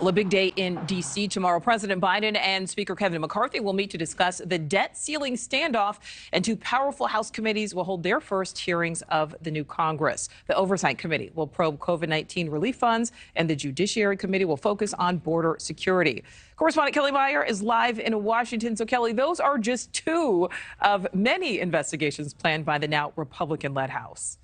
Well, a big day in D.C. tomorrow. President Biden and Speaker Kevin McCarthy will meet to discuss the debt ceiling standoff, and two powerful House committees will hold their first hearings of the new Congress. The Oversight Committee will probe COVID-19 relief funds, and the Judiciary Committee will focus on border security. Correspondent Kelly Meyer is live in Washington. So, Kelly, those are just two of many investigations planned by the now Republican-led House.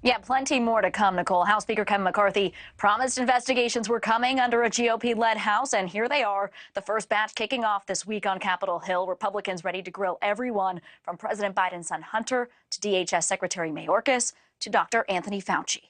Yeah, plenty more to come, Nichole. House Speaker Kevin McCarthy promised investigations were coming under a GOP-led House, and here they are. The first batch kicking off this week on Capitol Hill. Republicans ready to grill everyone from President Biden's son Hunter to DHS Secretary Mayorkas to Dr. Anthony Fauci.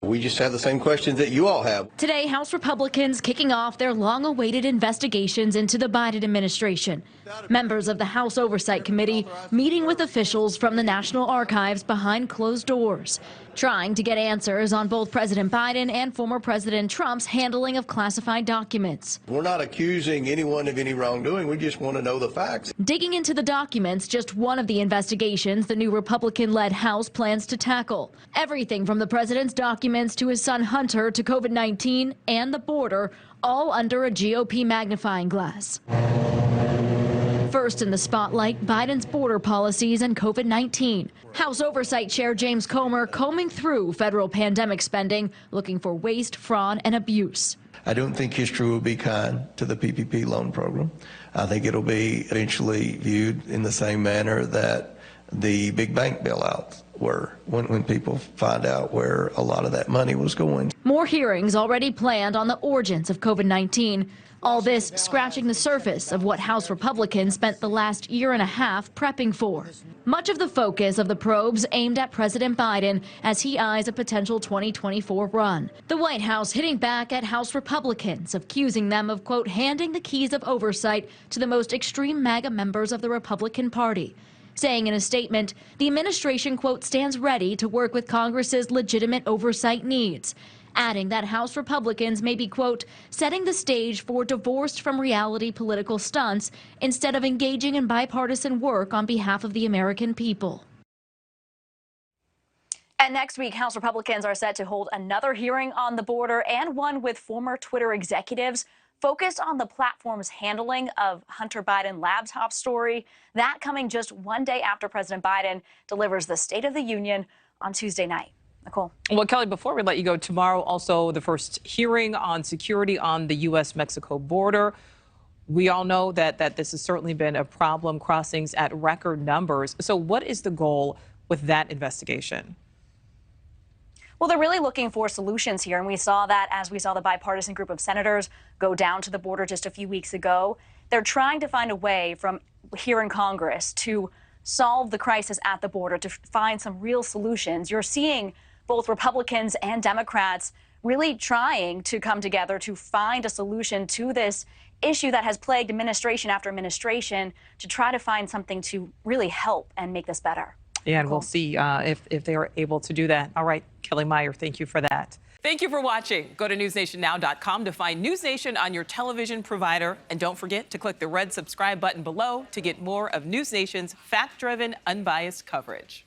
We just have the same questions that you all have. Today, House Republicans kicking off their long-awaited investigations into the Biden administration. Members of the House Oversight Committee meeting with officials from the National Archives behind closed doors, trying to get answers on both President Biden and former President Trump's handling of classified documents. We're not accusing anyone of any wrongdoing. We just want to know the facts. Digging into the documents, just one of the investigations the new Republican-led House plans to tackle. Everything from the president's documents to his son Hunter to COVID-19 and the border, all under a GOP magnifying glass. First in the spotlight, Biden's border policies and COVID-19. House Oversight Chair James Comer combing through federal pandemic spending, looking for waste, fraud, and abuse. I don't think history will be kind to the PPP loan program. I think it'll be eventually viewed in the same manner that the big bank bailouts were when people find out where a lot of that money was going. More hearings already planned on the origins of COVID-19. All this scratching the surface of what House Republicans spent the last year and a half prepping for. Much of the focus of the probes aimed at President Biden as he eyes a potential 2024 run. The White House hitting back at House Republicans, accusing them of, quote, handing the keys of oversight to the most extreme MAGA members of the Republican Party. Saying in a statement, the administration, quote, stands ready to work with Congress's legitimate oversight needs. Adding that House Republicans may be, quote, setting the stage for divorced from reality political stunts instead of engaging in bipartisan work on behalf of the American people. And next week, House Republicans are set to hold another hearing on the border and one with former Twitter executives focused on the platform's handling of Hunter Biden laptop story. That coming just one day after President Biden delivers the State of the Union on Tuesday night. Nichole. Well, Kelly, before we let you go, tomorrow also the first hearing on security on the U.S. Mexico border. We all know that this has certainly been a problem, crossings at record numbers. So what is the goal with that investigation? Well, they're really looking for solutions here, and we saw that as we saw the bipartisan group of senators go down to the border just a few weeks ago. They're trying to find a way from here in Congress to solve the crisis at the border, to find some real solutions. You're seeing both Republicans and Democrats really trying to come together to find a solution to this issue that has plagued administration after administration, to try to find something to really help and make this better. Yeah, and we'll see if they are able to do that. All right, Kelly Meyer, thank you for that. Thank you for watching. Go to newsnationnow.com to find NewsNation on your television provider. And don't forget to click the red subscribe button below to get more of NewsNation's fact-driven, unbiased coverage.